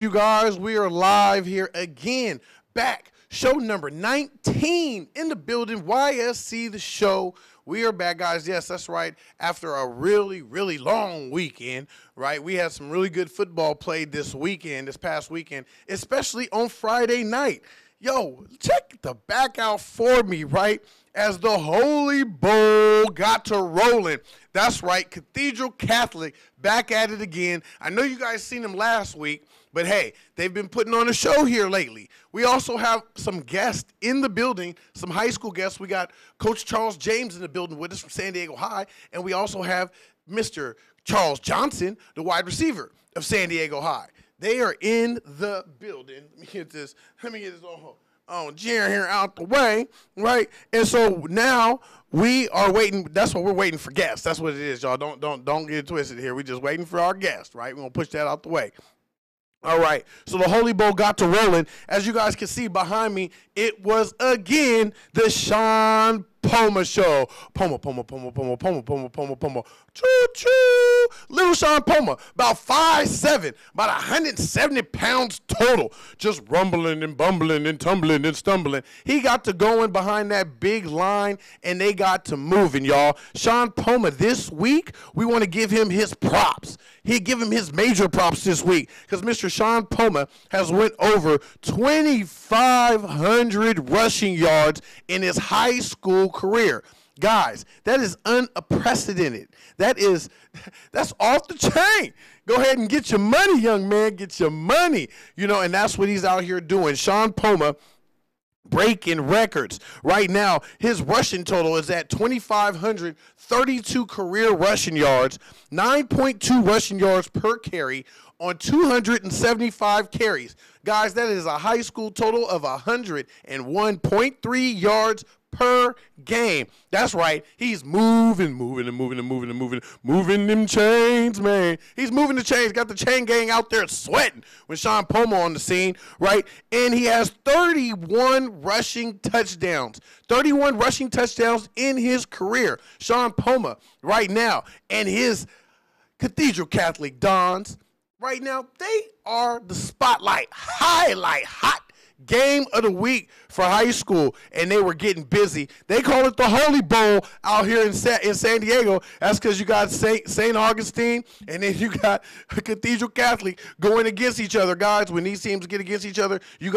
You guys, we are live here again, back, show number 19 in the building, Ysc The Show. We are back, guys. Yes, that's right. After a really, really long weekend, right? We had some really good football played this past weekend, especially on Friday night. Yo, check the back out for me, right? As the Holy Bowl got to rolling. That's right, Cathedral Catholic back at it again. I know you guys seen them last week, but hey, they've been putting on a show here lately. We also have some guests in the building, some high school guests. We got Coach Charles James in the building with us from San Diego High, and we also have Mr. Charles Johnson, the wide receiver of San Diego High. They are in the building. Let me get this on Jerry here out the way, right? And so now we are waiting. That's what we're waiting for guests. That's what it is, y'all. Don't get it twisted here. We're just waiting for our guests, right? We're gonna push that out the way. All right, so the Holy Bowl got to rolling. As you guys can see behind me, it was again the Sean Poma show. Poma. Choo-choo. Little Sean Poma, about 5'7", about 170 pounds total. Just rumbling and bumbling and tumbling and stumbling. He got to going behind that big line, and they got to moving, y'all. Sean Poma, this week, we want to give him his props. Give him his major props this week because Mr. Sean Poma has went over 2,500 rushing yards in his high school career. Guys, that is unprecedented. That's off the chain. Go ahead and get your money, young man. Get your money. You know, and that's what he's out here doing. Sean Poma breaking records. Right now, his rushing total is at 2,532 career rushing yards, 9.2 rushing yards per carry on 275 carries. Guys, that is a high school total of 101.3 yards per game. That's right. He's moving them chains, man. He's moving the chains. Got the chain gang out there sweating with Sean Poma on the scene, right? And he has 31 rushing touchdowns. 31 rushing touchdowns in his career. Sean Poma right now and his Cathedral Catholic Dons right now, they are the spotlight, highlight, hot game of the week for high school, and they were getting busy. They call it the Holy Bowl out here in San Diego. That's because you got St. Augustine, and then you got Cathedral Catholic going against each other. Guys, when these teams get against each other, you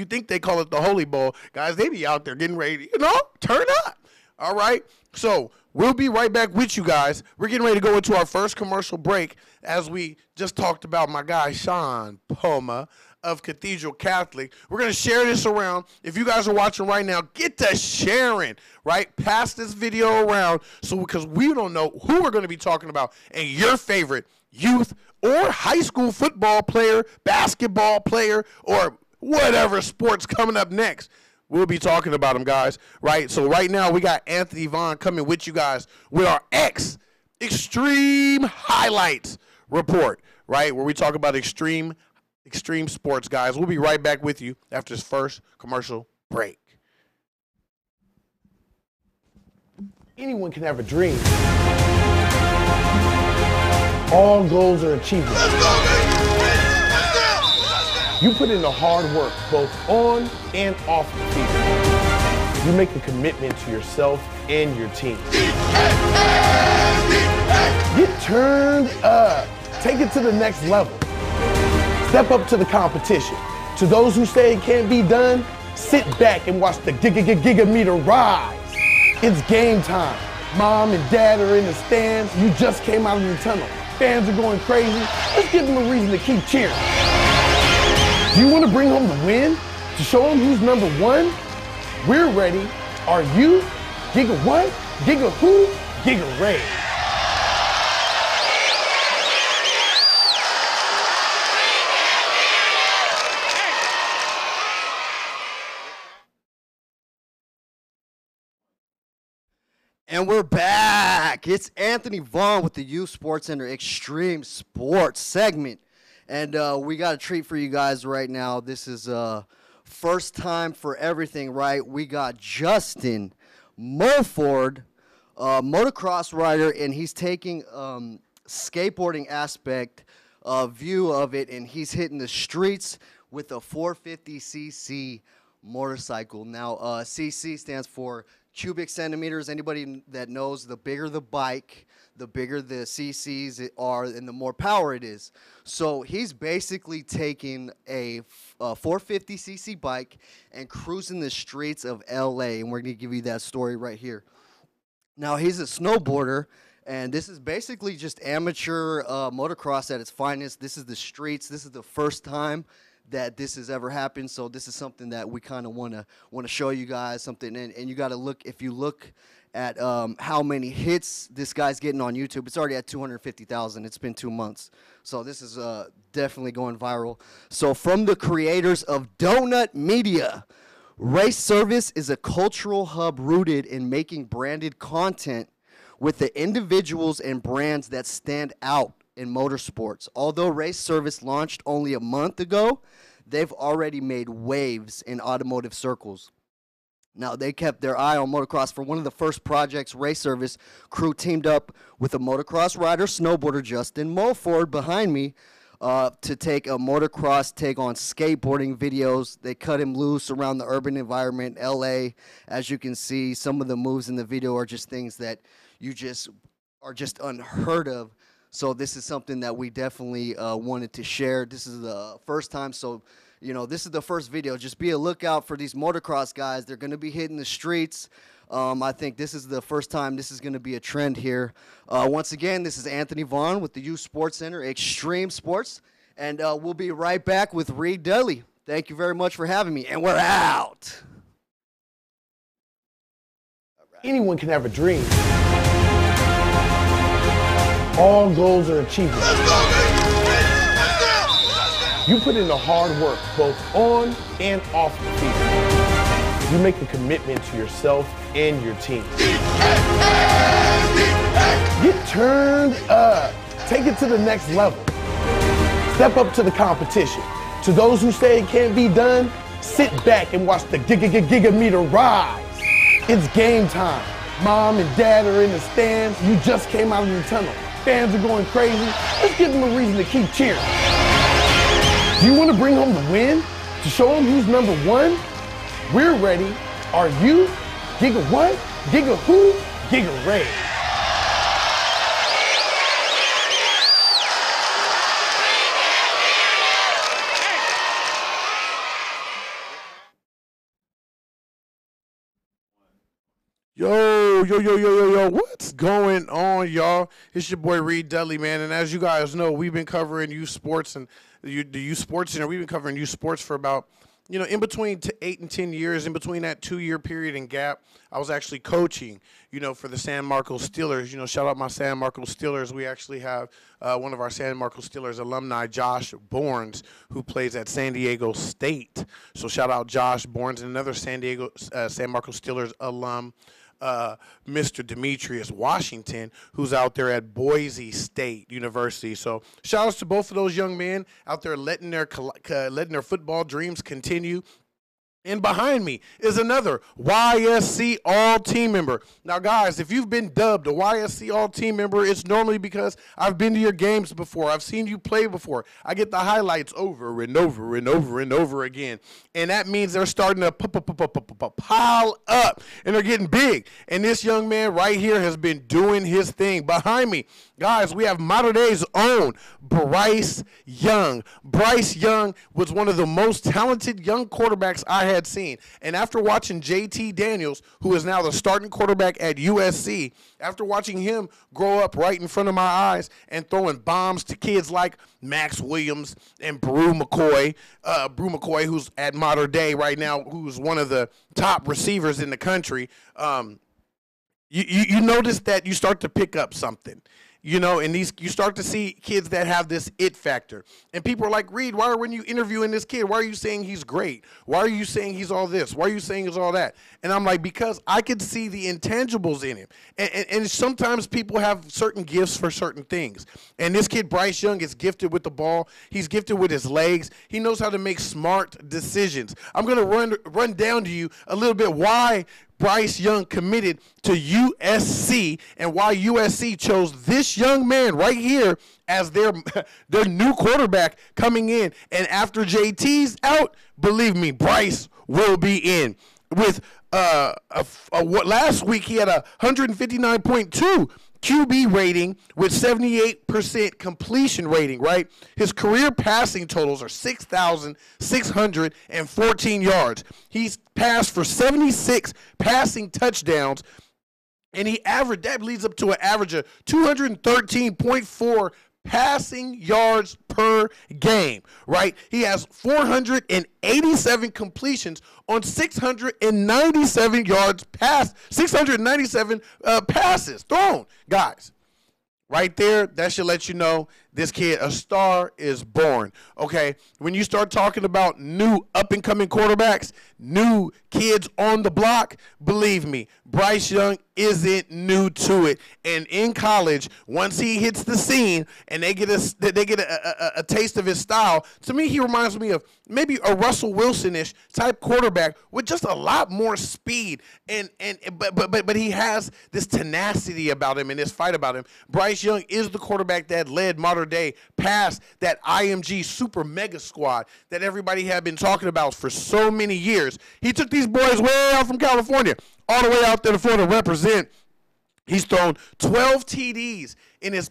think they call it the Holy Bowl. Guys, they be out there getting ready to, turn up. All right? So we'll be right back with you guys. We're getting ready to go into our first commercial break as we just talked about my guy, Sean Poma of Cathedral Catholic. We're going to share this around. If you guys are watching right now, get to sharing, right? Pass this video around because we don't know who we're going to be talking about and your favorite youth or high school football player, basketball player, or whatever sports coming up next. We'll be talking about them, guys, right? So right now we got Anthony Vaughn coming with you guys with our Extreme Highlights report, right? Where we talk about extreme sports, guys. We'll be right back with you after this first commercial break. Anyone can have a dream. All goals are achievable. You put in the hard work both on and off the field. You make a commitment to yourself and your team. Get turned up. Take it to the next level. Step up to the competition. To those who say it can't be done, sit back and watch the gigameter rise. It's game time. Mom and dad are in the stands. You just came out of the tunnel. Fans are going crazy. Let's give them a reason to keep cheering. Do you want to bring home the win? to show them who's number one? We're ready. Are you? Giga what? Giga who? Giga Ray. And we're back. It's Anthony Vaughn with the Youth Sports Center Extreme Sports segment. And we got a treat for you guys right now. This is first time for everything, right? We got Justin Mulford, motocross rider, and he's taking skateboarding aspect view of it, and he's hitting the streets with a 450cc motorcycle. Now, CC stands for cubic centimeters. Anybody that knows, the bigger the bike, the bigger the cc's are and the more power it is. So he's basically taking a 450cc bike and cruising the streets of LA, and we're going to give you that story right here. Now, he's a snowboarder, and this is basically just amateur motocross at its finest. This is the streets. This is the first time that this has ever happened, so this is something that we kind of want to show you guys something. And you got to look, if you look at how many hits this guy's getting on YouTube, it's already at 250,000. It's been 2 months, so this is definitely going viral. So from the creators of Donut Media, Race Service is a cultural hub rooted in making branded content with the individuals and brands that stand out in motorsports. Although Race Service launched only a month ago, they've already made waves in automotive circles. Now, they kept their eye on motocross. For one of the first projects, Race Service crew teamed up with a motocross rider, snowboarder Justin Mulford behind me to take a motocross take on skateboarding videos. They cut him loose around the urban environment, LA. As you can see, some of the moves in the video are just things that you just are just unheard of. So this is something that we definitely wanted to share. This is the first time, so, you know, this is the first video. Just be a lookout for these motocross guys. They're going to be hitting the streets. I think this is the first time this is going to be a trend here. Once again, this is Anthony Vaughn with the Youth Sports Center, Extreme Sports. And we'll be right back with Reed Dudley. Thank you very much for having me, and we're out. Anyone can have a dream. All goals are achievable. You put in the hard work, both on and off the field. You make a commitment to yourself and your team. Get turned up. Take it to the next level. Step up to the competition. To those who say it can't be done, sit back and watch the giga rise. It's game time. Mom and dad are in the stands. You just came out of the tunnel. Fans are going crazy. Let's give them a reason to keep cheering. Do you want to bring home the win? To show them who's number one? We're ready. Are you? Giga what? Giga who? Giga Ray. Yo, what's going on, y'all? It's your boy Reed Dudley, man, and as you guys know, we've been covering youth sports and the Youth Sports Center. We've been covering youth sports for about, you know, in between 8 and 10 years. In between that 2-year period and gap, I was actually coaching, you know, for the San Marcos Steelers. You know, shout out my San Marcos Steelers. We actually have one of our San Marcos Steelers alumni, Josh Bournes, who plays at San Diego State. So shout out Josh Bournes, and another San Marcos Steelers alum, Mr. Demetrius Washington, who's out there at Boise State University. So shout outs to both of those young men out there letting their football dreams continue. And behind me is another YSC All-Team member. Now, guys, if you've been dubbed a YSC All-Team member, it's normally because I've been to your games before. I've seen you play before. I get the highlights over and over and over and over again. And that means they're starting to pile up, and they're getting big. And this young man right here has been doing his thing. Behind me Guys, we have modern day's own Bryce Young. Bryce Young was one of the most talented young quarterbacks I had seen. And after watching J.T. Daniels, who is now the starting quarterback at USC, after watching him grow up right in front of my eyes and throwing bombs to kids like Max Williams and Brew McCoy, who's at modern day right now, who's one of the top receivers in the country, you notice that you start to pick up something. You know, and you start to see kids that have this it factor. And people are like, Reed, why are you interviewing this kid? Why are you saying he's great? Why are you saying he's all this? Why are you saying he's all that? And I'm like, because I could see the intangibles in him. And sometimes people have certain gifts for certain things. And this kid, Bryce Young, is gifted with the ball. He's gifted with his legs. He knows how to make smart decisions. I'm going to run down to you a little bit why Bryce Young committed to USC and why USC chose this young man right here as their new quarterback coming in. And after JT's out, believe me, Bryce will be in. With last week he had a 159.2 QB rating with 78% completion rating, right? His career passing totals are 6,614 yards. He's passed for 76 passing touchdowns, and that leads up to an average of 213.4 passing yards per game, right? He has 487 completions on 697 yards passed, 697 passes thrown. Guys, right there, that should let you know this kid, a star is born, okay? When you start talking about new up-and-coming quarterbacks, new kids on the block, believe me, Bryce Young isn't new to it. And in college, once he hits the scene and they get a taste of his style, to me, he reminds me of maybe a Russell Wilson-ish type quarterback with just a lot more speed. But he has this tenacity about him and this fight about him. Bryce Young is the quarterback that led modern day past that IMG super mega squad that everybody had been talking about for so many years. He took these boys way out from California all the way out there to Florida to represent. He's thrown 12 TDs in his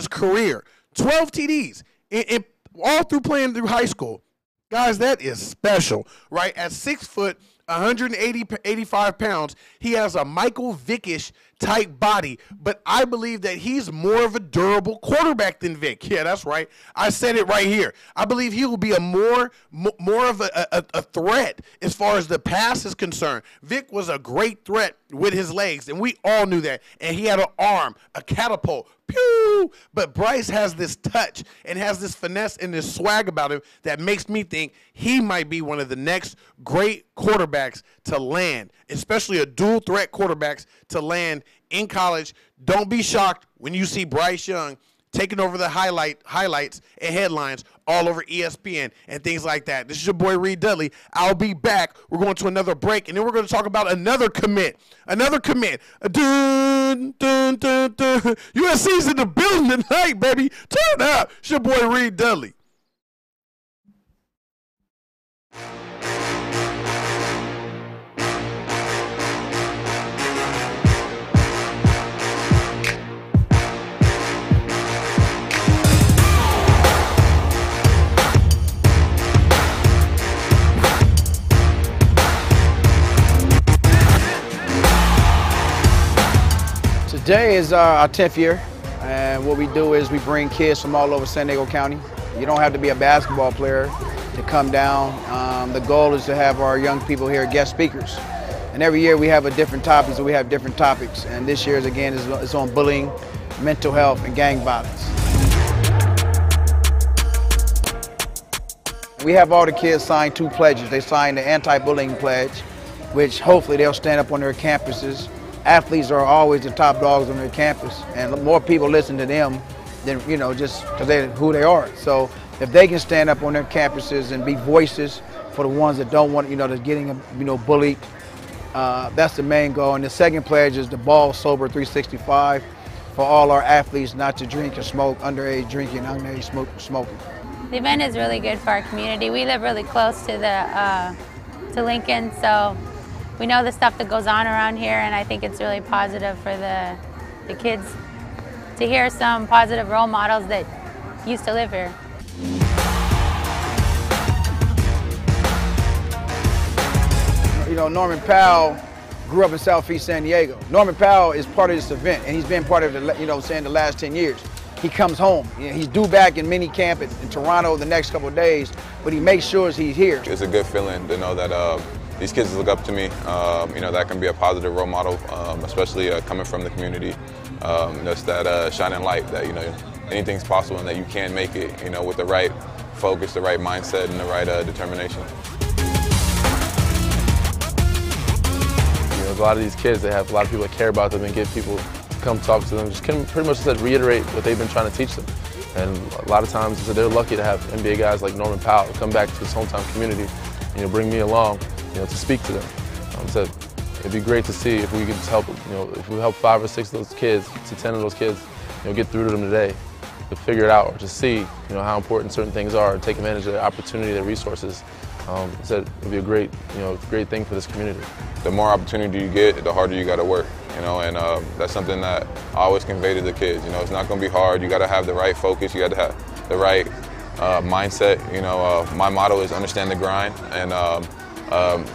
career. 12 TDs in all through playing through high school. Guys, that is special, right? At 6 foot, 185 pounds, he has a Michael Vick-ish type body, but I believe that he's more of a durable quarterback than Vick. Yeah, that's right. I said it right here. I believe he will be a more of a threat as far as the pass is concerned. Vick was a great threat with his legs, and we all knew that. And he had an arm, a catapult. Pew! But Bryce has this touch and has this finesse and this swag about him that makes me think he might be one of the next great quarterbacks to land, especially a dual threat quarterbacks to land in college. Don't be shocked when you see Bryce Young taking over the highlights and headlines all over ESPN and things like that. This is your boy Reed Dudley. I'll be back. We're going to another break, and then we're going to talk about another commit. Another commit. Dun, dun, dun, dun. USC's in the building tonight, baby. Turn up. It's your boy Reed Dudley. Today is our 10th year, and what we do is we bring kids from all over San Diego County. You don't have to be a basketball player to come down. The goal is to have our young people here guest speakers. And every year we have a different topic, so we have different topics. And this year's, again, is on bullying, mental health, and gang violence. We have all the kids sign 2 pledges. They sign the anti-bullying pledge, which hopefully they'll stand up on their campuses. Athletes are always the top dogs on their campus, and more people listen to them than, just because they're who they are. So if they can stand up on their campuses and be voices for the ones that don't want, that's getting, bullied, that's the main goal. And the second pledge is the Ball Sober 365 for all our athletes not to drink or smoke, underage drinking, underage smoking. The event is really good for our community. We live really close to Lincoln, so we know the stuff that goes on around here, and I think it's really positive for the kids to hear some positive role models that used to live here. You know, Norman Powell grew up in Southeast San Diego. Norman Powell is part of this event, and he's been part of it, you know, saying the last 10 years. He comes home. You know, he's due back in mini camp in Toronto the next couple of days, but he makes sure he's here. It's a good feeling to know that these kids look up to me. You know, that can be a positive role model, especially coming from the community. Just that shining light that, you know, anything's possible and that you can make it, you know, with the right focus, the right mindset, and the right determination. A lot of these kids, they have a lot of people that care about them and get people to come talk to them. Just can pretty much reiterate what they've been trying to teach them. And a lot of times they're lucky to have NBA guys like Norman Powell come back to his hometown community, you know, bring me along, you know, to speak to them. So it'd be great to see if we could help, you know, if we help 5 or 6 of those kids to 10 of those kids, you know, get through to them today, to figure it out, or to see, you know, how important certain things are, and take advantage of their opportunity, their resources. So it'd be a great, you know, great thing for this community. The more opportunity you get, the harder you got to work, you know, and that's something that I always convey to the kids. You know, it's not going to be hard. You got to have the right focus. You got to have the right mindset. You know, my motto is understand the grind, and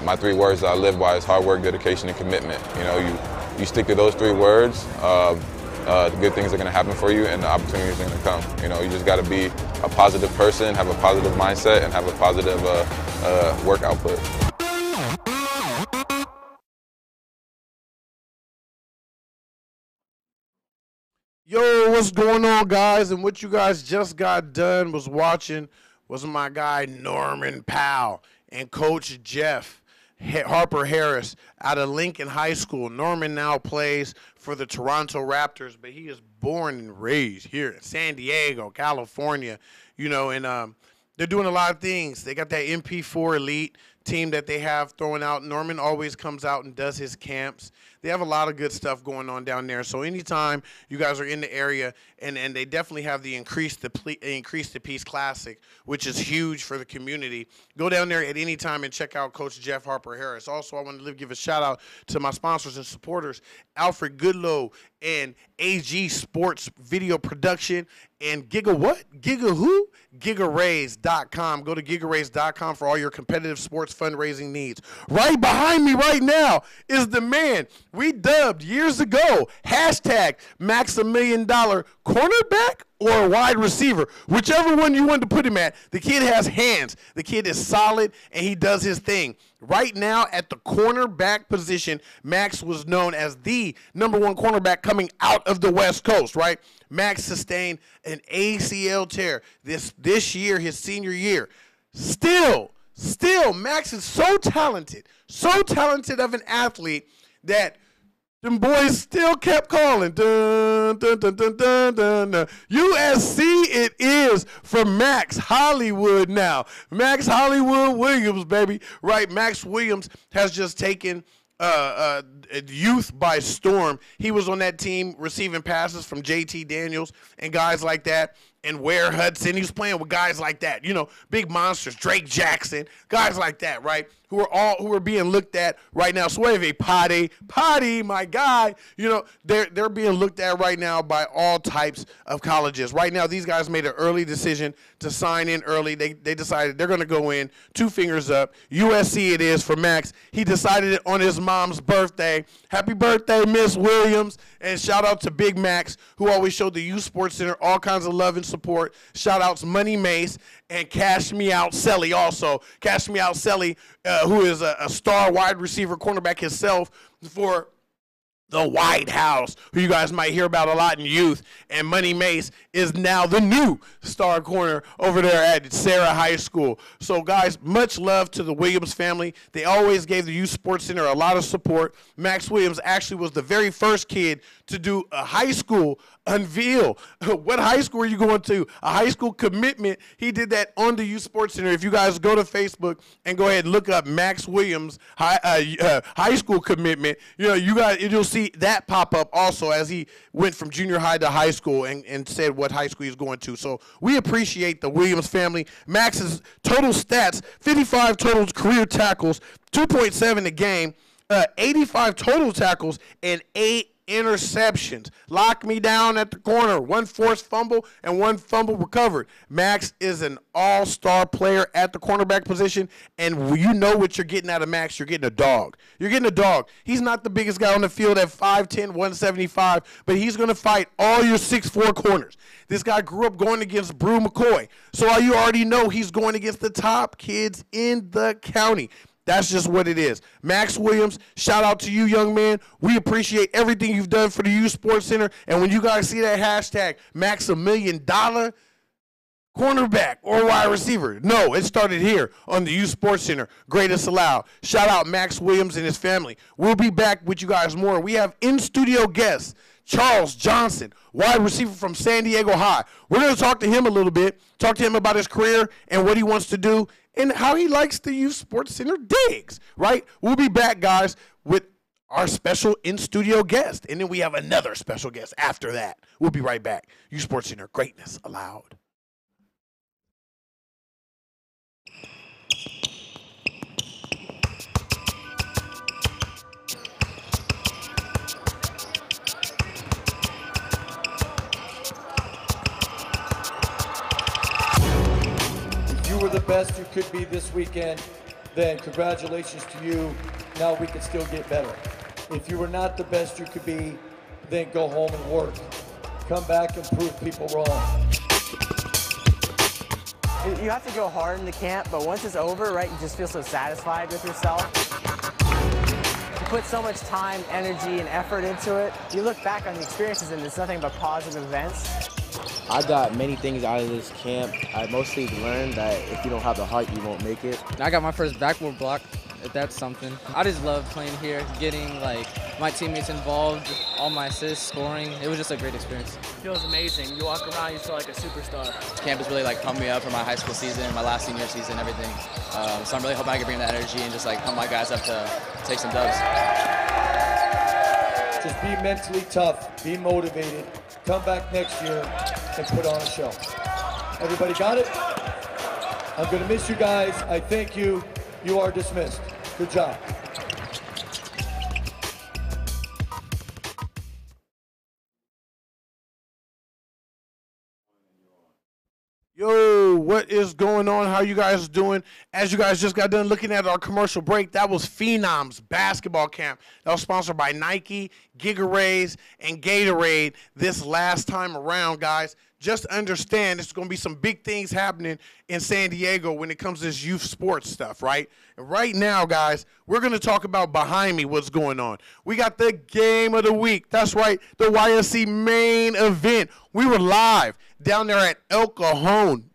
my 3 words that I live by is hard work, dedication, and commitment. You know, you stick to those 3 words, the good things are going to happen for you, and the opportunities are going to come. You know, you just got to be a positive person, have a positive mindset, and have a positive work output. Yo, what's going on, guys? And what you guys just got done was watching was my guy Norman Powell and Coach Jeff Harper Harris out of Lincoln High School. Norman now plays for the Toronto Raptors, but he is born and raised here in San Diego, California. You know, and they're doing a lot of things. They got that MP4 Elite team that they have throwing out. Norman always comes out and does his camps. They have a lot of good stuff going on down there. So anytime you guys are in the area, and they definitely have the Increase the Peace Classic, which is huge for the community. Go down there at any time and check out Coach Jeff Harper Harris. Also, I want to give a shout out to my sponsors and supporters, Alfred Goodlow and AG Sports Video Production and GigaRaise.com. Go to GigaRaise.com for all your competitive sports fundraising needs. Right behind me right now is the man we dubbed years ago, hashtag Max $1 Million cornerback or a wide receiver, whichever one you want to put him at. The kid has hands. The kid is solid, and he does his thing. Right now at the cornerback position, Max was known as the #1 cornerback coming out of the West Coast, right? Max sustained an ACL tear this year, his senior year. Still, Max is so talented of an athlete that them boys still kept calling. Dun, dun, dun, dun, dun, dun, dun. USC it is for Max Hollywood now. Max Hollywood Williams, baby. Right, Max Williams has just taken youth by storm. He was on that team receiving passes from JT Daniels and guys like that, and Ware Hudson. He was playing with guys like that, you know, big monsters, Drake Jackson, guys like that, right? Who are being looked at right now. Suave Potty, my guy. You know, they're being looked at right now by all types of colleges. Right now, these guys made an early decision to sign in early. They decided they're going to go in 2 fingers up. USC it is for Max. He decided it on his mom's birthday. Happy birthday, Miss Williams. And shout out to Big Max, who always showed the Youth Sports Center all kinds of love and support. Shout outs Money Mace and Cash Me Out Selly also. Cash Me Out Selly, who is a star wide receiver cornerback himself for the White House, who you guys might hear about a lot in youth. And Money Mace is now the new star corner over there at Sarah High School. So, guys, much love to the Williams family. They always gave the Youth Sports Center a lot of support. Max Williams actually was the very first kid to do a high school unveil. What high school are you going to? A high school commitment. He did that on the Youth Sports Center. If you guys go to Facebook and go ahead and look up Max Williams high school commitment, you know, you'll see that pop up also as he went from junior high to high school and said what high school he's going to. So we appreciate the Williams family. Max's total stats: 55 total career tackles, 2.7 a game, 85 total tackles, and interceptions. Lock me down at the corner. 1 forced fumble and 1 fumble recovered. Max is an all-star player at the cornerback position, and you know what you're getting out of Max. You're getting a dog. You're getting a dog. He's not the biggest guy on the field at 5'10", 175, but he's going to fight all your 6'4" corners. This guy grew up going against Brew McCoy, so you already know he's going against the top kids in the county. That's just what it is. Max Williams, shout out to you, young man. We appreciate everything you've done for the Youth Sports Center. And when you guys see that hashtag, Max $1 million cornerback or wide receiver, no, it started here on the Youth Sports Center. Greatest allowed. Shout out Max Williams and his family. We'll be back with you guys more. We have in-studio guests, Charles Johnson, wide receiver from San Diego High. We're going to talk to him a little bit, talk to him about his career and what he wants to do and how he likes the Youth Sports Center digs, right? We'll be back, guys, with our special in-studio guest. And then we have another special guest after that. We'll be right back. Youth Sports Center, greatness allowed. The best you could be this weekend, then congratulations to you. Now we can still get better. If you were not the best you could be, then go home and work. Come back and prove people wrong. You have to go hard in the camp, but once it's over, right, you just feel so satisfied with yourself. You put so much time, energy, and effort into it. You look back on the experiences and it's nothing but positive events. I got many things out of this camp. I mostly learned that if you don't have the heart, you won't make it. I got my first backboard block, if that's something. I just love playing here, getting my teammates involved, all my assists, scoring. It was just a great experience. It feels amazing. You walk around, you feel like a superstar. Camp has really pumped me up for my high school season, my last senior season, everything. So I'm really hoping I can bring that energy and just pump my guys up to take some dubs. Just be mentally tough, be motivated, come back next year and put on a show. Everybody got it? I'm gonna miss you guys. I thank you. You are dismissed. Good job. Yo, what is going on? How you guys doing? As you guys just got done looking at our commercial break, that was Phenoms Basketball Camp. That was sponsored by Nike, Giga-Rays, and Gatorade this last time around, guys. Just understand there's going to be some big things happening in San Diego when it comes to this youth sports stuff, right? And right now, guys, we're going to talk about behind me what's going on. We got the game of the week. That's right, the Ysc main event. We were live down there at El Cajon.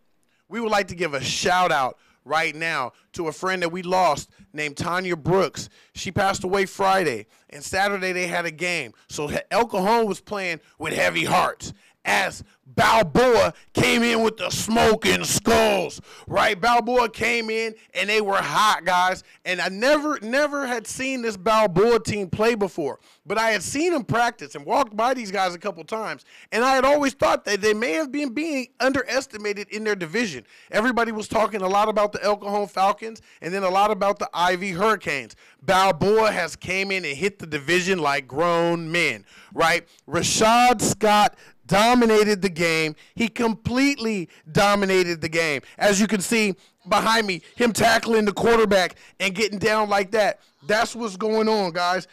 We would like to give a shout-out right now to a friend that we lost named Tanya Brooks. She passed away Friday, and Saturday they had a game. So El Cajon was playing with heavy hearts as Balboa came in with the smoking skulls, right? Balboa came in, and they were hot, guys. And I never had seen this Balboa team play before, but I had seen them practice and walked by these guys a couple times, and I had always thought that they may have been being underestimated in their division. Everybody was talking a lot about the El Cajon Falcons and then a lot about the Ivy Hurricanes. Balboa has came in and hit the division like grown men, right? Rashad Scott dominated the game. He completely dominated the game. As you can see behind me, him tackling the quarterback and getting down like that. That's what's going on, guys.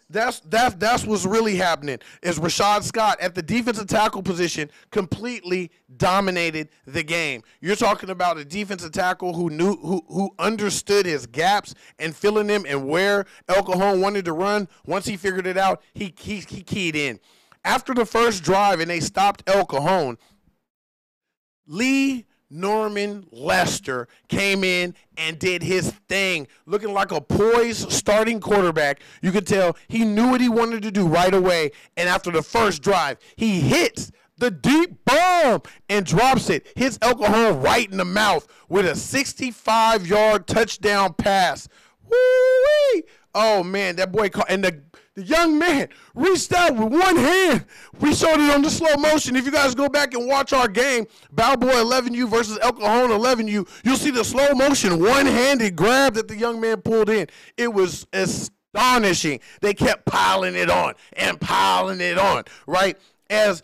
That's what's really happening. Is Rashad Scott at the defensive tackle position completely dominated the game. You're talking about a defensive tackle who understood his gaps and filling them and where El Cajon wanted to run. Once he figured it out, he keyed in. After the first drive and they stopped El Cajon, Lee Norman Lester came in and did his thing, looking like a poised starting quarterback. You could tell he knew what he wanted to do right away. And after the first drive, he hits the deep bomb and drops it. Hits El Cajon right in the mouth with a 65-yard touchdown pass. Woo-wee! Oh, man, that boy caught, and the young man reached out with one hand. We showed it on the slow motion. If you guys go back and watch our game, Balboa 11U versus El Cajon 11U, you'll see the slow motion one-handed grab that the young man pulled in. It was astonishing. They kept piling it on and piling it on, right? As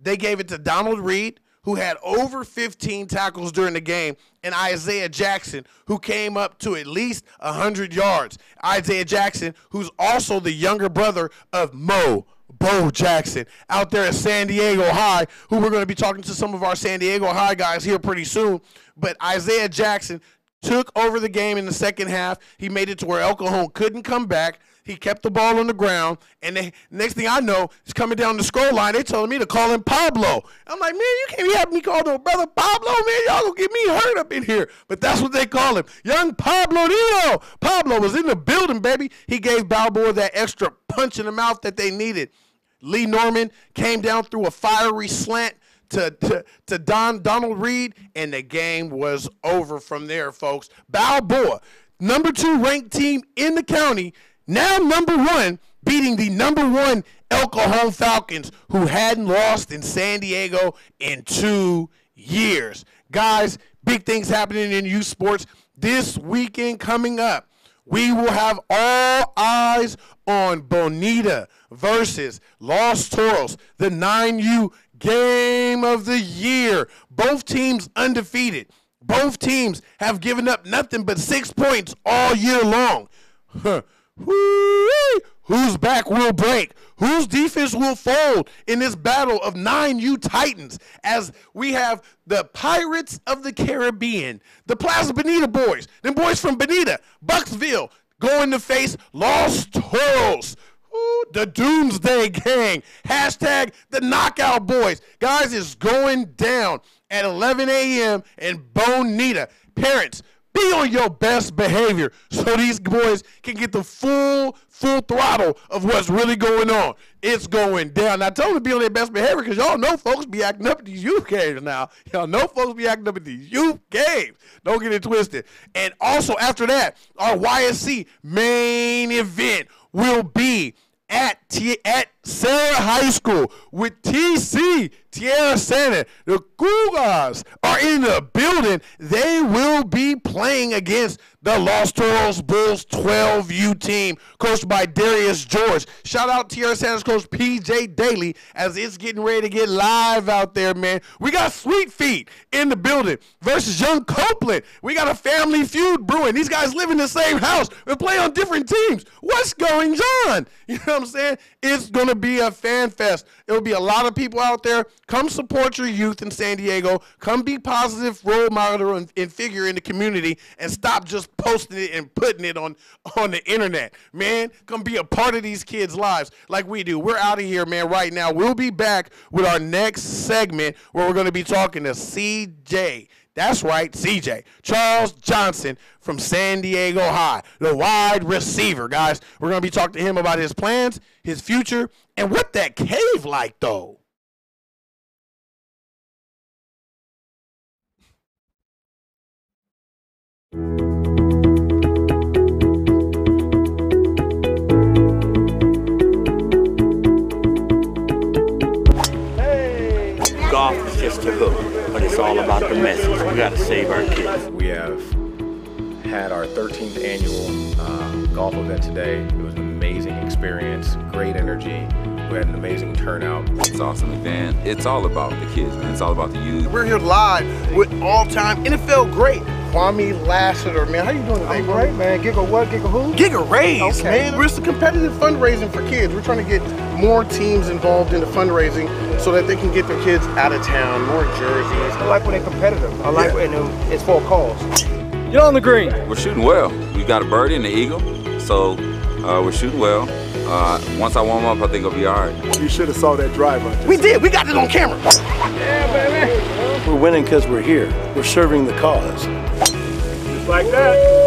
they gave it to Donald Reed, who had over 15 tackles during the game, and Isaiah Jackson, who came up to at least 100 yards. Isaiah Jackson, who's also the younger brother of Bo Jackson, out there at San Diego High, who we're going to be talking to some of our San Diego High guys here pretty soon. But Isaiah Jackson took over the game in the second half. He made it to where El Cajon couldn't come back. He kept the ball on the ground, and next thing I know, he's coming down the scroll line. They telling me to call him Pablo. I'm like, man, you can't have me call no brother Pablo, man. Y'all gonna get me hurt up in here. But that's what they call him, young Pablo Nino. Pablo was in the building, baby. He gave Balboa that extra punch in the mouth that they needed. Lee Norman came down through a fiery slant to Donald Reed, and the game was over from there, folks. Balboa, number 2 ranked team in the county, now number 1, beating the number 1 El Cajon Falcons, who hadn't lost in San Diego in 2 years. Guys, big things happening in youth sports this weekend coming up. We will have all eyes on Bonita versus Los Toros, the 9U game of the year. Both teams undefeated. Both teams have given up nothing but 6 points all year long. Whose back will break? Whose defense will fold in this battle of 9U Titans, as we have the Pirates of the Caribbean, the Plaza Bonita boys, them boys from Bonita, Bucksville, going to face Los Toros, the Doomsday Gang, hashtag the Knockout Boys. Guys, it's going down at 11 a.m. in Bonita. Parents, be on your best behavior so these boys can get the full throttle of what's really going on. It's going down. Now, tell them to be on their best behavior, because y'all know folks be acting up at these youth games now. Y'all know folks be acting up at these youth games. Don't get it twisted. And also, after that, our Ysc main event will be at Sarah High School with TC, Tierra Santa. The Cougars are in the building. They will be playing against the Los Toros Bulls 12U team, coached by Darius George. Shout out Tierra Santa's coach PJ Daly, as it's getting ready to get live out there, man. We got Sweet Feet in the building versus Young Copeland. We got a family feud brewing. These guys live in the same house but play on different teams. What's going on? You know what I'm saying? It's going to be a fan fest. It'll be a lot of people out there. Come support your youth in San Diego. Come be positive role model and figure in the community, and stop just posting it and putting it on the internet. Man, come be a part of these kids' lives like we do. We're out of here, man, right now. We'll be back with our next segment where we're going to be talking to CJ. That's right, CJ. Charles Johnson from San Diego High, the wide receiver, guys. We're going to be talking to him about his plans, his future, and what that cave like, though. Golf is just a hook, but it's all about the message. We got to save our kids. We have had our 13th annual golf event today. It was an amazing experience, great energy. We had an amazing turnout. It's an awesome event. It's all about the kids, man. It's all about the youth. We're here live with all-time NFL great Kwame Lassiter, man. How you doing today, bro? Great, man. Giga what? Giga who? Giga Raise, okay. man. It's a competitive fundraising for kids. We're trying to get more teams involved in the fundraising so that they can get their kids out of town, more jerseys. I like when they're competitive. I like when it's for a cause. Get on the green. We're shooting well. We've got a birdie and an eagle, so we're shooting well. Once I warm up, I think it'll be all right. You should have saw that drive. We did. We got it on camera. Yeah, baby. We're winning because we're here. We're serving the cause. Just like that.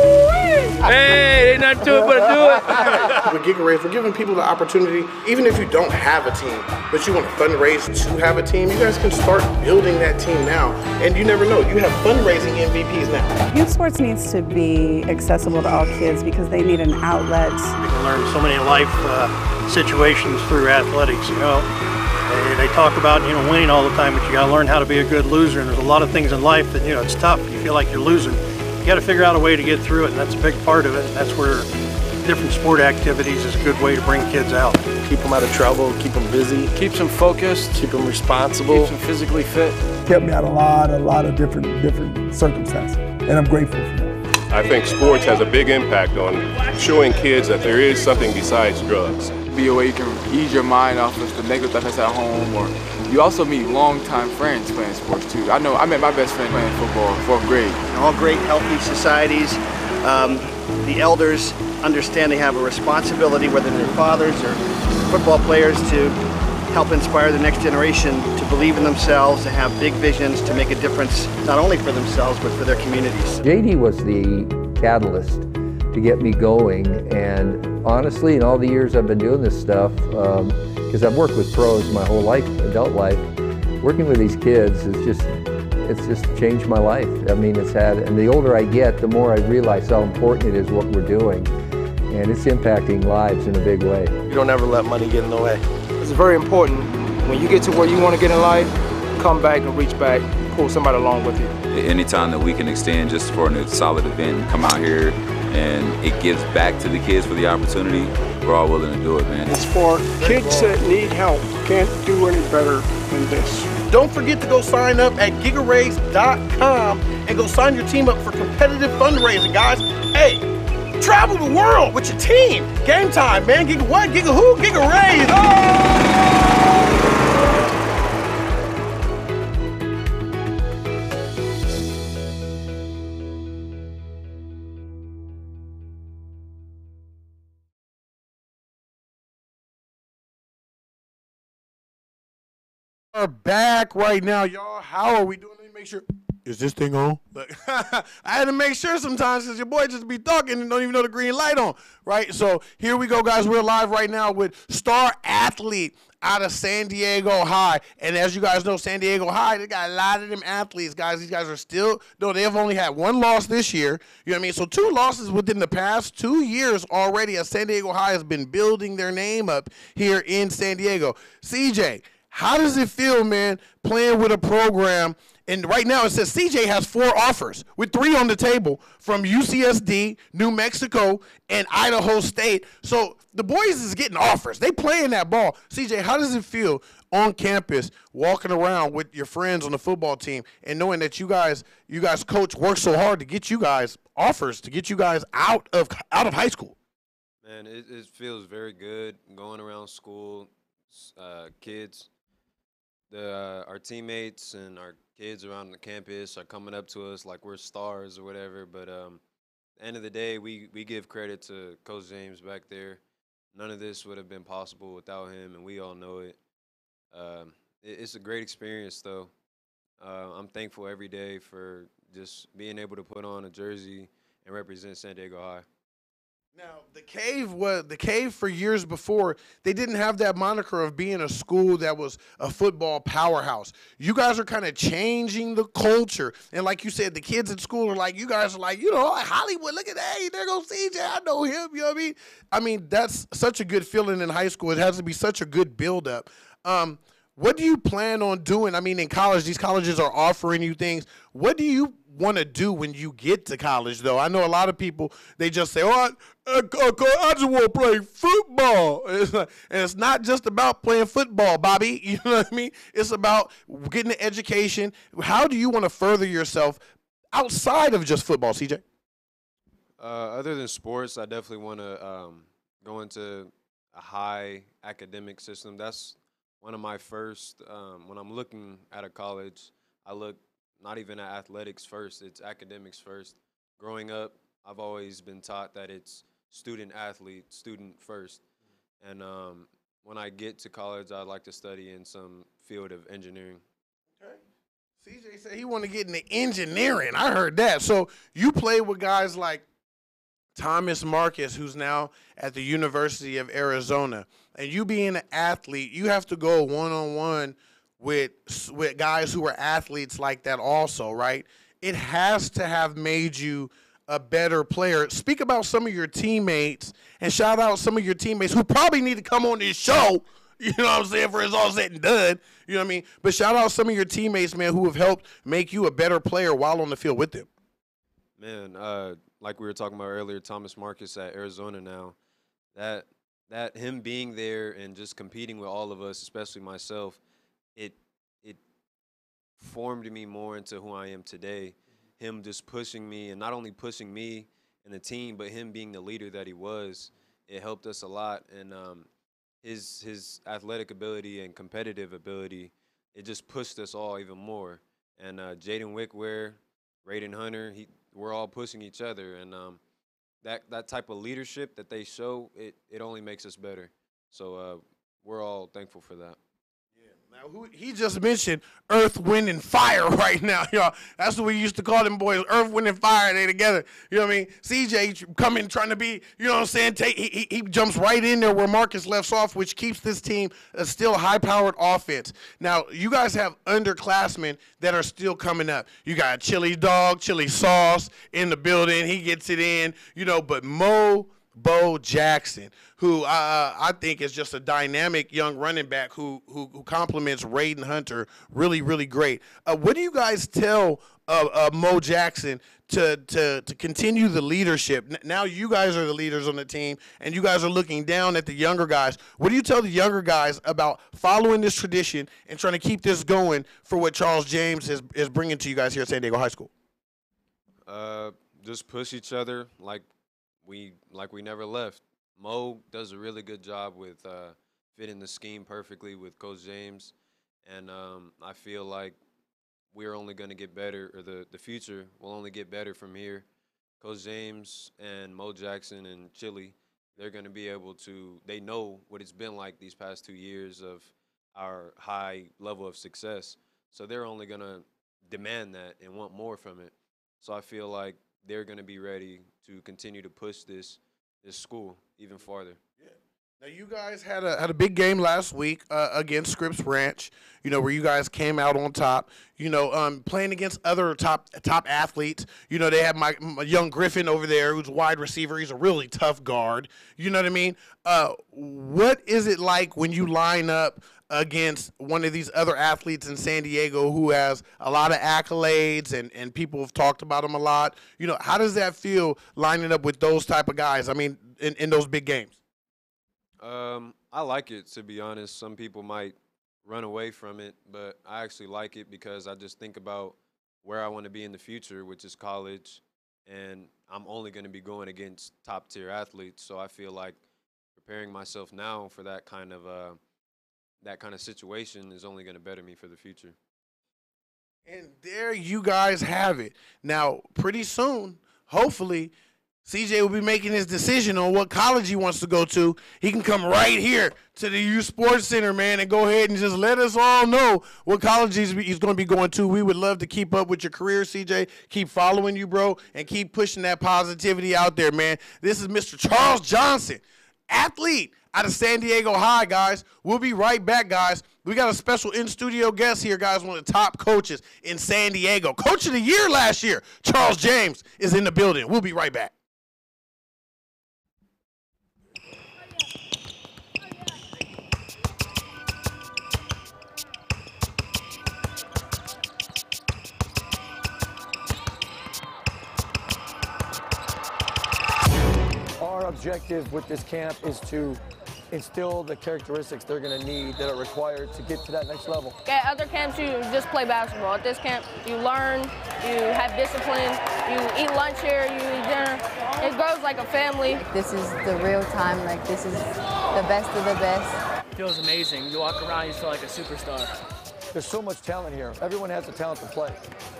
Hey, ain't nothing to it but to do it. With Giga Raise, we're giving people the opportunity, even if you don't have a team, but you want to fundraise to have a team, you guys can start building that team now. And you never know, you have fundraising MVPs now. Youth sports needs to be accessible to all kids because they need an outlet. You can learn so many life situations through athletics, you know. They talk about, winning all the time, but you got to learn how to be a good loser. And there's a lot of things in life that, it's tough. You feel like you're losing. You got to figure out a way to get through it, and that's a big part of it. And that's where different sport activities is a good way to bring kids out. Keep them out of trouble, keep them busy, keeps them focused, keep them responsible, keeps them physically fit. Kept me out of a lot of different circumstances, and I'm grateful for that. I think sports has a big impact on showing kids that there is something besides drugs. Be a way you can ease your mind off of the negative stuff that's at home, or you also meet longtime friends playing sports too. I met my best friend playing football, 4th grade. In all great healthy societies, the elders understand they have a responsibility, whether they're fathers or football players, to help inspire the next generation to believe in themselves, to have big visions, to make a difference, not only for themselves, but for their communities. JD was the catalyst to get me going, and honestly, in all the years I've been doing this stuff, because I've worked with pros my whole life, adult life, working with these kids it's just changed my life. I mean, and the older I get, the more I realize how important it is what we're doing, and it's impacting lives in a big way. You don't ever let money get in the way. It's very important when you get to where you want to get in life, come back and reach back, pull somebody along with you. Anytime that we can extend just for a solid event, come out here and it gives back to the kids for the opportunity, we're all willing to do it, man. It's for kids that need help. Can't do any better than this. Don't forget to go sign up at gigaraise.com and go sign your team up for competitive fundraising, guys. Hey, travel the world with your team. Game time, man. Giga what? Giga who? Giga Raise. Oh! Are back right now, y'all. How are we doing? Let me make sure. Is this thing on? Look, I had to make sure sometimes because your boy just be talking and don't even know the green light on, right? So here we go, guys. We're live right now with star athlete out of San Diego High. And as you guys know, San Diego High, they got a lot of them athletes, guys. These guys are still, no, they have only had one loss this year. You know what I mean? So 2 losses within the past 2 years already as San Diego High has been building their name up here in San Diego. CJ, how does it feel, man, playing with a program? And right now it says CJ has 4 offers with 3 on the table from UCSD, New Mexico, and Idaho State. So the boys is getting offers. They playing that ball. CJ, how does it feel on campus walking around with your friends on the football team and knowing that you guys coach work so hard to get you guys offers, to get you guys out of high school? Man, it feels very good going around school, kids. Our teammates and our kids around the campus are coming up to us like we're stars or whatever. But at the end of the day, we give credit to Coach James back there. None of this would have been possible without him, and we all know it. It's a great experience, though. I'm thankful every day for just being able to put on a jersey and represent San Diego High. Now, the Cave for years before, they didn't have that moniker of being a school that was a football powerhouse. You guys are kind of changing the culture. And like you said, the kids at school are like, you guys are like, you know, like Hollywood, look at that. Hey, there goes CJ. I know him. You know what I mean? I mean, that's such a good feeling in high school. It has to be such a good buildup. What do you plan on doing? I mean, in college, these colleges are offering you things. What do you want to do when you get to college, though? I know a lot of people, they just say, oh, I just want to play football. And it's not just about playing football, Bobby. You know what I mean? It's about getting an education. How do you want to further yourself outside of just football, CJ? Other than sports, I definitely want to go into a high academic system. That's one of my first, when I'm looking at a college, I look not even at athletics first, it's academics first. Growing up, I've always been taught that it's student-athlete, student first. And when I get to college, I'd like to study in some field of engineering. Okay. CJ said he wanted to get into engineering. I heard that. So you play with guys like Thomas Marcus, who's now at the University of Arizona. And you being an athlete, you have to go one-on-one with guys who are athletes like that also, right? It has to have made you a better player. Speak about some of your teammates and shout out some of your teammates who probably need to come on this show, you know what I'm saying, for it's all said and done, you know what I mean? But shout out some of your teammates, man, who have helped make you a better player while on the field with them. Man, like we were talking about earlier, Thomas Marcus at Arizona now, that him being there and just competing with all of us, especially myself, it formed me more into who I am today. Him just pushing me, and not only pushing me and the team, but him being the leader that he was, it helped us a lot. And his athletic ability and competitive ability, it just pushed us all even more. And Jaden Wickware, Raiden Hunter, we're all pushing each other. And that type of leadership that they show, it only makes us better. So we're all thankful for that. Now, he just mentioned Earth, Wind, and Fire right now, y'all. That's what we used to call them boys, Earth, Wind, and Fire. They together. You know what I mean? CJ coming, trying to be, you know what I'm saying? He jumps right in there where Marcus left off, which keeps this team a still high-powered offense. Now, you guys have underclassmen that are still coming up. You got Chili Dog, Chili Sauce in the building. He gets it in, you know, but Bo Jackson, who I think is just a dynamic young running back who complements Raiden Hunter really, really great. What do you guys tell Mo Jackson to continue the leadership? Now you guys are the leaders on the team, and you guys are looking down at the younger guys. What do you tell the younger guys about following this tradition and trying to keep this going for what Charles James is bringing to you guys here at San Diego High School? Just push each other like we never left. Mo does a really good job with fitting the scheme perfectly with Coach James, and I feel like we're only going to get better, or the future will only get better from here. Coach James and Mo Jackson and Chili, they're going to be able to, they know what it's been like these past 2 years of our high level of success, so they're only going to demand that and want more from it. So I feel like they're going to be ready to continue to push this school even farther. Yeah. Now you guys had a big game last week against Scripps Ranch, you know, where you guys came out on top, you know, playing against other top athletes. You know, they have my young Griffin over there who's a wide receiver. He's a really tough guard. You know what I mean? What is it like when you line up against one of these other athletes in San Diego who has a lot of accolades and people have talked about him a lot? You know, how does that feel lining up with those type of guys, I mean, in those big games? I like it, to be honest. Some people might run away from it, but I actually like it because I just think about where I want to be in the future, which is college, and I'm only going to be going against top-tier athletes. So I feel like preparing myself now for that kind of situation is only going to better me for the future. And there you guys have it. Now, pretty soon, hopefully, CJ will be making his decision on what college he wants to go to. He can come right here to the Youth Sports Center, man, and go ahead and just let us all know what college he's going to be going to. We would love to keep up with your career, CJ. Keep following you, bro, and keep pushing that positivity out there, man. This is Mr. Charles Johnson, athlete out of San Diego High, guys. We'll be right back, guys. We got a special in-studio guest here, guys, one of the top coaches in San Diego. Coach of the Year last year, Charles James, is in the building. We'll be right back. Our objective with this camp is to instill the characteristics they're going to need that are required to get to that next level. At other camps, you just play basketball. At this camp, you learn, you have discipline, you eat lunch here, you eat dinner. It grows like a family. This is the real time, like this is the best of the best. It feels amazing. You walk around, you feel like a superstar. There's so much talent here. Everyone has the talent to play.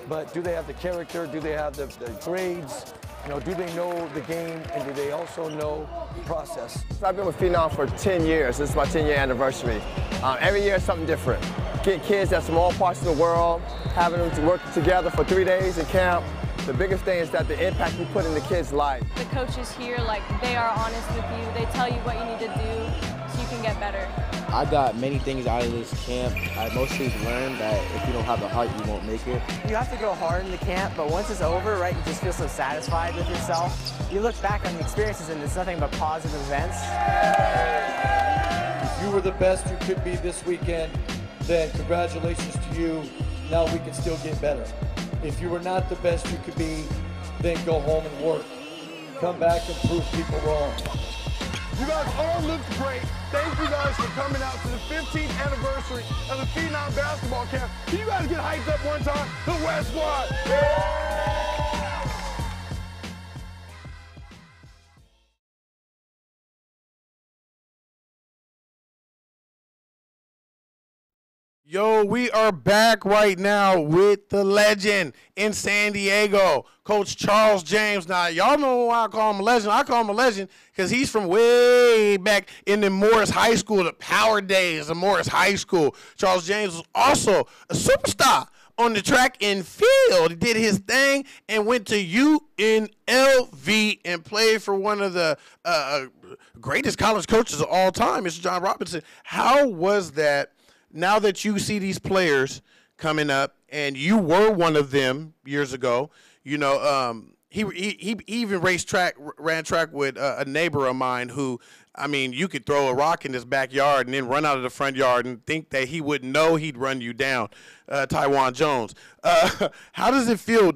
But do they have the character? Do they have the grades? You know, do they know the game, and do they also know the process? I've been with Phenom for 10 years. This is my 10-year anniversary. Every year is something different. Get kids that's from all parts of the world, having them to work together for 3 days in camp. The biggest thing is that the impact we put in the kids' life. The coaches here, like, they are honest with you. They tell you what you need to do so you can get better. I got many things out of this camp. I mostly learned that if you don't have the heart, you won't make it. You have to go hard in the camp, but once it's over, right, you just feel so satisfied with yourself. You look back on the experiences and it's nothing but positive events. If you were the best you could be this weekend, then congratulations to you. Now we can still get better. If you were not the best you could be, then go home and work. come back and prove people wrong. You guys all looked great. Thank you guys for coming out to the 15th anniversary of the Phenom basketball camp. Can you guys get hyped up one time? The West Squad. Yeah! Yo, we are back right now with the legend in San Diego, Coach Charles James. Now, y'all know why I call him a legend. I call him a legend because he's from way back in the Morris High School, the power days of Morris High School. Charles James was also a superstar on the track and field. He did his thing and went to UNLV and played for one of the greatest college coaches of all time, Mr. John Robinson. How was that? Now that you see these players coming up, and you were one of them years ago, you know, he even ran track with a neighbor of mine who, I mean, you could throw a rock in his backyard and then run out of the front yard and think that he wouldn't know he'd run you down, Tywan Jones. How does it feel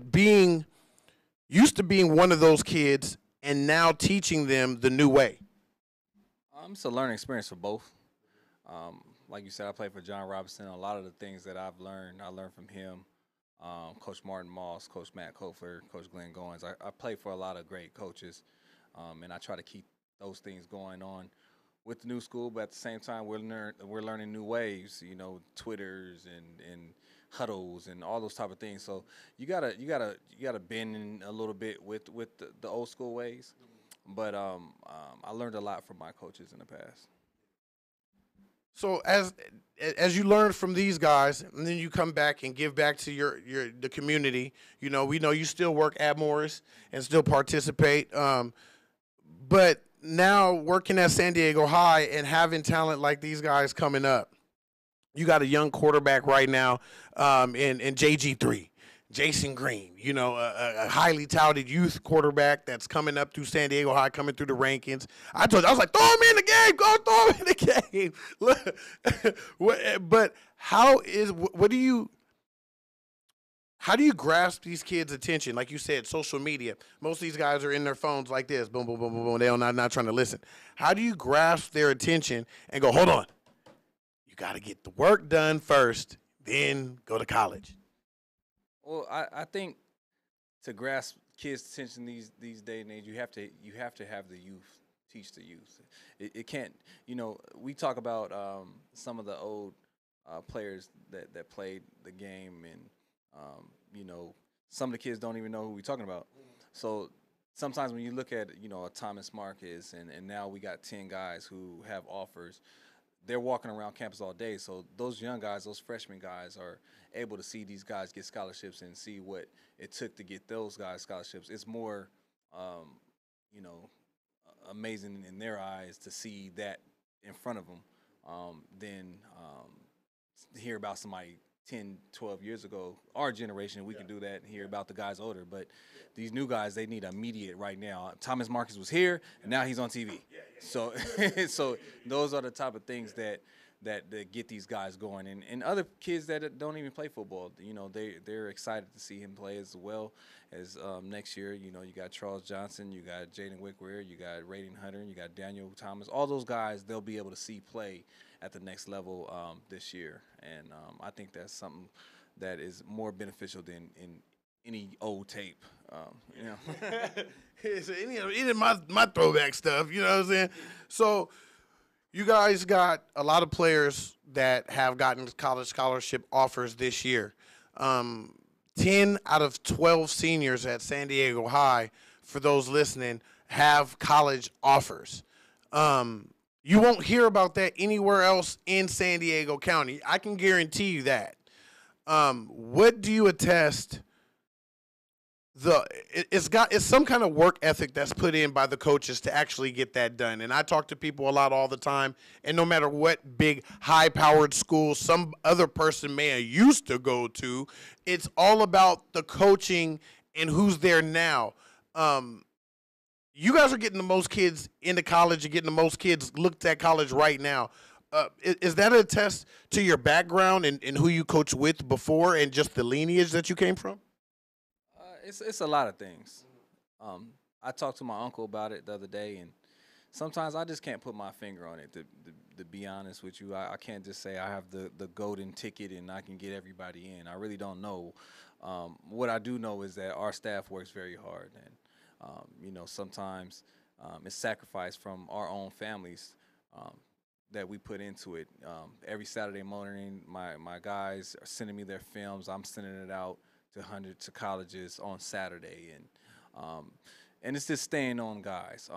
used to being one of those kids and now teaching them the new way? It's a learning experience for both. Like you said, I played for John Robinson. A lot of the things that I learned from him. Coach Martin Moss, Coach Matt Kofler, Coach Glenn Goins. I played for a lot of great coaches, and I try to keep those things going on with the new school. But at the same time, we're learning new ways. You know, Twitters and huddles and all those type of things. So you gotta bend in a little bit with the old school ways. But I learned a lot from my coaches in the past. So as you learn from these guys, and then you come back and give back to the community, you know, we know you still work at Morris and still participate. But now working at San Diego High and having talent like these guys coming up, you got a young quarterback right now in JG3. Jason Green, you know, a highly touted youth quarterback that's coming up through San Diego High, coming through the rankings. I was like, throw him in the game, go throw him in the game. But how do you grasp these kids' attention? Like you said, social media. Most of these guys are in their phones like this, boom, boom, boom, boom, boom. They're not trying to listen. How do you grasp their attention and go, hold on, you got to get the work done first, then go to college? Well, I think to grasp kids' attention these day and age, you have to have the youth teach the youth. It can't, you know. We talk about some of the old players that played the game, and you know, some of the kids don't even know who we're talking about. So sometimes when you look at, you know, a Thomas Marcus, and now we got 10 guys who have offers. They're walking around campus all day, so those young guys, those freshman guys, are able to see these guys get scholarships and see what it took to get those guys scholarships. It's more, you know, amazing in their eyes to see that in front of them than hear about somebody 10, 12 years ago. Our generation, we can do that and hear about the guys older, but these new guys, they need immediate right now. Thomas Marcus was here, and now he's on TV. So so those are the type of things that get these guys going. And other kids that don't even play football, you know, they're excited to see him play as well as next year. You know, you got Charles Johnson, you got Jaden Wickware, you got Raiden Hunter, you got Daniel Thomas. All those guys, they'll be able to see play at the next level this year. And I think that's something that is more beneficial than in any old tape, you know. So any of my throwback stuff, you know what I'm saying? So you guys got a lot of players that have gotten college scholarship offers this year. 10 out of 12 seniors at San Diego High, for those listening, have college offers. You won't hear about that anywhere else in San Diego County. I can guarantee you that. What do you attest? It's some kind of work ethic that's put in by the coaches to actually get that done. And I talk to people a lot all the time, and no matter what big high-powered school some other person may have used to go to, it's all about the coaching and who's there now. You guys are getting the most kids into college and getting the most kids looked at college right now. Is that a test to your background and who you coached with before and just the lineage that you came from? It's a lot of things. I talked to my uncle about it the other day, and sometimes I just can't put my finger on it. To be honest with you, I can't just say I have the golden ticket and I can get everybody in. I really don't know. What I do know is that our staff works very hard, and you know, sometimes it's sacrifice from our own families that we put into it. Every Saturday morning, my guys are sending me their films. I'm sending it out to hundreds of colleges on Saturday, and it's just staying on guys.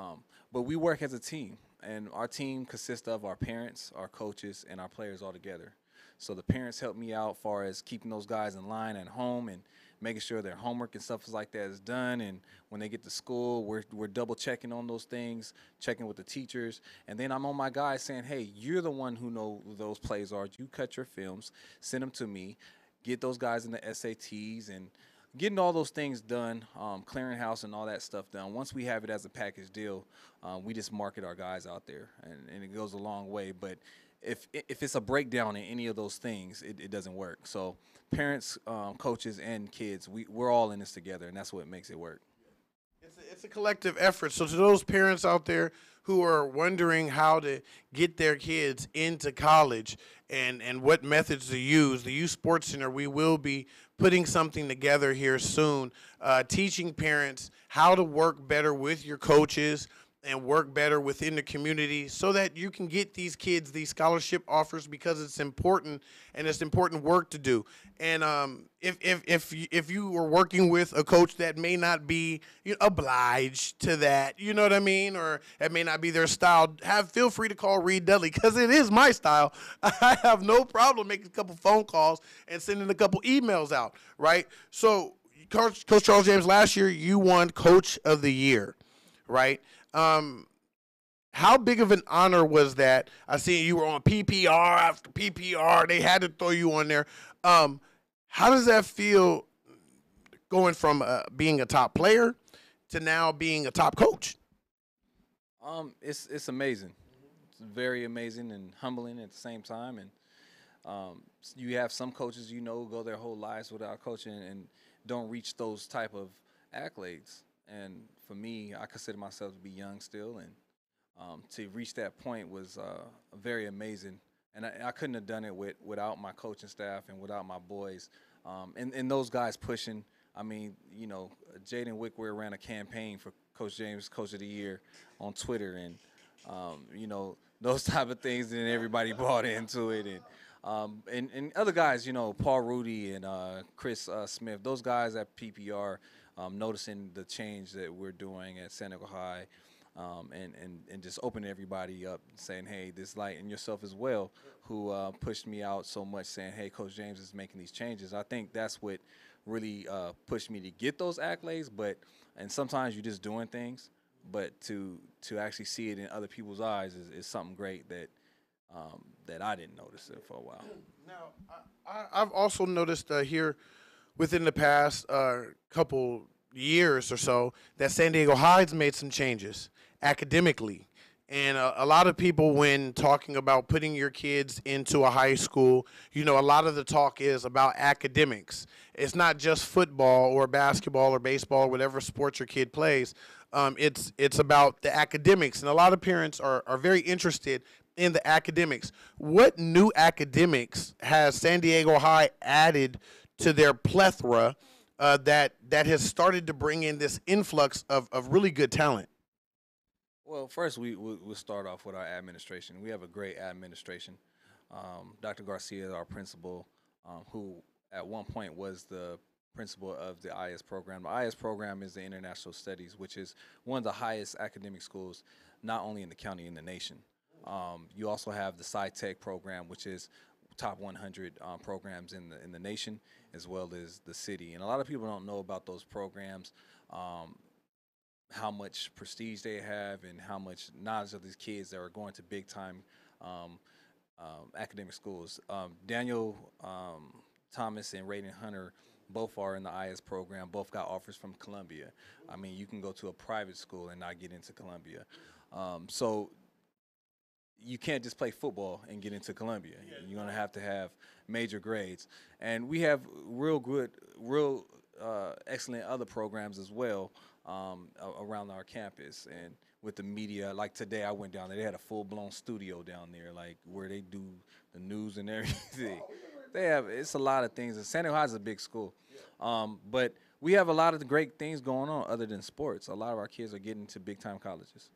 But we work as a team, and our team consists of our parents, our coaches, and our players all together. So the parents help me out as far as keeping those guys in line at home and making sure their homework and stuff like that is done. And when they get to school, we're double checking on those things, checking with the teachers. And then I'm on my guys saying, hey, you're the one who know who those plays are. You cut your films, send them to me, get those guys in the SATs and getting all those things done, clearinghouse and all that stuff done. Once we have it as a package deal, we just market our guys out there, and it goes a long way. But if it's a breakdown in any of those things, it doesn't work. So parents, coaches, and kids, we're all in this together, and that's what makes it work. It's a collective effort. So to those parents out there who are wondering how to get their kids into college and what methods to use, the Youth Sports Center, we will be putting something together here soon, teaching parents how to work better with your coaches and work better within the community so that you can get these kids these scholarship offers, because it's important, and it's important work to do. And if you were working with a coach that may not be obliged to that, you know what I mean, or it may not be their style, feel free to call Reed Dudley, because it is my style. I have no problem making a couple phone calls and sending a couple emails out, right? So Coach Charles James, last year you won Coach of the Year, right? How big of an honor was that? I see you were on PPR after PPR. They had to throw you on there. How does that feel going from being a top player to now being a top coach? It's amazing. It's very amazing and humbling at the same time. And you have some coaches, go their whole lives without coaching and don't reach those type of accolades. And for me, I consider myself to be young still, and to reach that point was very amazing. And I couldn't have done it without my coaching staff and without my boys. And those guys pushing. I mean, Jaden Wickware ran a campaign for Coach James Coach of the Year on Twitter, and those type of things, and everybody bought into it. And other guys, Paul Rudy and Chris Smith, those guys at PPR, noticing the change that we're doing at San Diego High, and just opening everybody up, saying, hey, this light in yourself as well, who pushed me out so much, saying, hey, Coach James is making these changes. I think that's what really pushed me to get those accolades. And sometimes you're just doing things, but to actually see it in other people's eyes is something great that I didn't notice it for a while. Now, I've also noticed here within the past couple years or so that San Diego High's made some changes academically. And a lot of people, when talking about putting your kids into a high school, a lot of the talk is about academics. It's not just football or basketball or baseball or whatever sport your kid plays. It's about the academics. And a lot of parents are very interested in the academics. What new academics has San Diego High added to their plethora that has started to bring in this influx of really good talent? Well, first we'll start off with our administration. We have a great administration. Dr. Garcia, our principal, who at one point was the principal of the IS program. The IS program is the International Studies, which is one of the highest academic schools, not only in the county, in the nation. You also have the SciTech program, which is top 100 programs in the nation, as well as the city. And a lot of people don't know about those programs, how much prestige they have and how much knowledge of these kids that are going to big time academic schools. Daniel Thomas and Raiden Hunter both are in the IS program, both got offers from Columbia. I mean, you can go to a private school and not get into Columbia. So you can't just play football and get into Columbia. You're going to have major grades. And we have real excellent other programs as well around our campus. And with the media, like today I went down there, they had a full-blown studio down there, like where they do the news and everything. It's a lot of things. San Diego High is a big school. But we have a lot of the great things going on other than sports. A lot of our kids are getting to big-time colleges.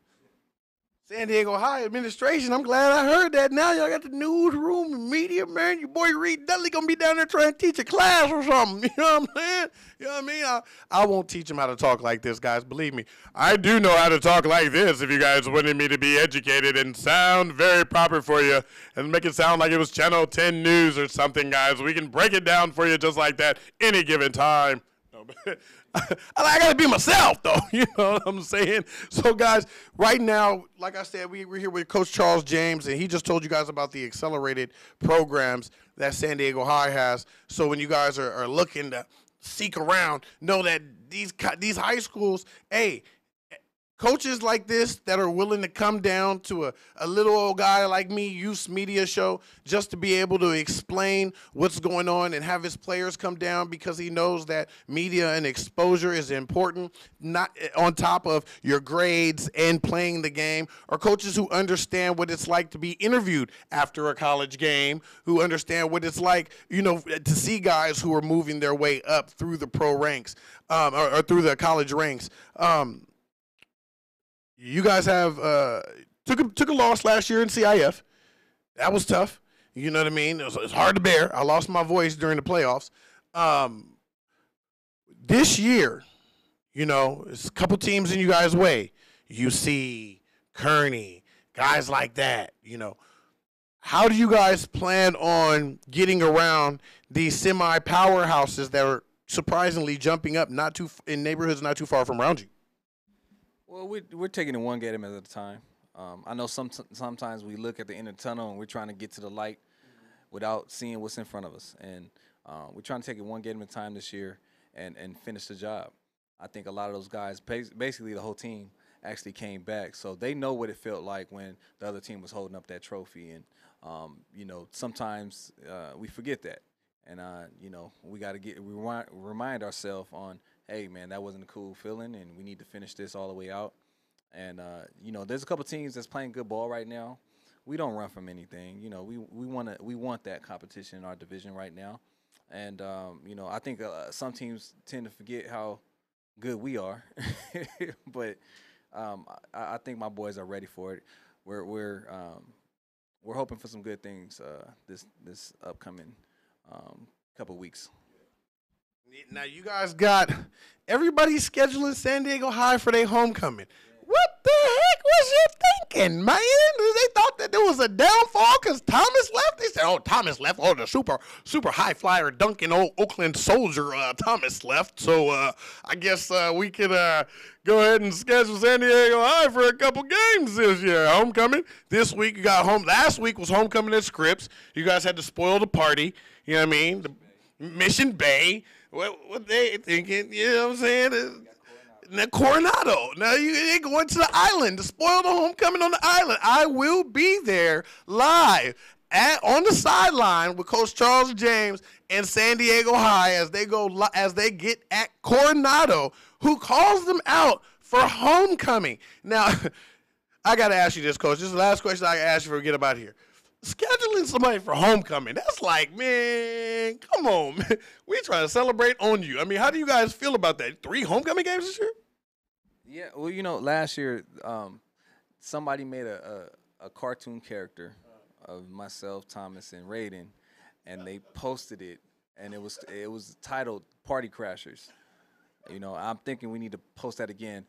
San Diego High administration, I'm glad I heard that. Now y'all got the newsroom and media, man. Your boy Reed Dudley going to be down there trying to teach a class or something. You know what I'm saying? You know what I mean? I won't teach him how to talk like this, guys. Believe me. I do know how to talk like this if you guys wanted me to be educated and sound very proper for you and make it sound like it was Channel 10 News or something, guys. We can break it down for you just like that any given time. No, but I got to be myself, though. You know what I'm saying? So, guys, right now, like I said, we're here with Coach Charles James, and he just told you guys about the accelerated programs that San Diego High has. So when you guys are looking to seek around, know that these high schools, hey, coaches like this that are willing to come down to a little old guy like me, Ysc Media Show, just to be able to explain what's going on and have his players come down because he knows that media and exposure is important, not on top of your grades and playing the game, or coaches who understand what it's like to be interviewed after a college game, who understand what it's like, you know, to see guys who are moving their way up through the pro ranks or through the college ranks. You guys have took a loss last year in CIF. That was tough. You know what I mean? It was hard to bear. I lost my voice during the playoffs. This year, you know, it's a couple teams in you guys' way. UC, Kearney, guys like that, you know. How do you guys plan on getting around these semi-powerhouses that are surprisingly jumping up in neighborhoods not too far from around you? Well, we're taking it one game at a time. I know sometimes we look at the end of the tunnel and we're trying to get to the light without seeing what's in front of us. And we're trying to take it one game at a time this year and finish the job. I think a lot of those guys, basically the whole team, actually came back. So they know what it felt like when the other team was holding up that trophy. And, you know, sometimes we forget that. And, you know, we got to remind ourselves on, hey, man, that wasn't a cool feeling, and we need to finish this all the way out. And, you know, there's a couple teams that's playing good ball right now. We don't run from anything. You know, we want that competition in our division right now. And, you know, I think some teams tend to forget how good we are. But I think my boys are ready for it. We're hoping for some good things this upcoming couple weeks. Now, you guys got everybody scheduling San Diego High for their homecoming. What the heck was you thinking, man? They thought that there was a downfall because Thomas left? They said, oh, Thomas left. Oh, the super high flyer dunking old Oakland Soldier Thomas left. So I guess we could go ahead and schedule San Diego High for a couple games this year. Homecoming. This week you got home. Last week was homecoming at Scripps. You guys had to spoil the party. You know what I mean? Mission Bay. What they thinking, you know what I'm saying? Now, Coronado. Now, they going to the island to spoil the homecoming on the island. I will be there live on the sideline with Coach Charles James and San Diego High as they get at Coronado, who calls them out for homecoming. Now, I got to ask you this, Coach. This is the last question I can ask you before we get about here. Scheduling somebody for homecoming, that's like, man, come on, man. We trying to celebrate on you. I mean, how do you guys feel about that? 3 homecoming games this year? Yeah, well, you know, last year somebody made a cartoon character of myself, Thomas, and Raiden, and they posted it, and it was titled Party Crashers. You know, I'm thinking we need to post that again.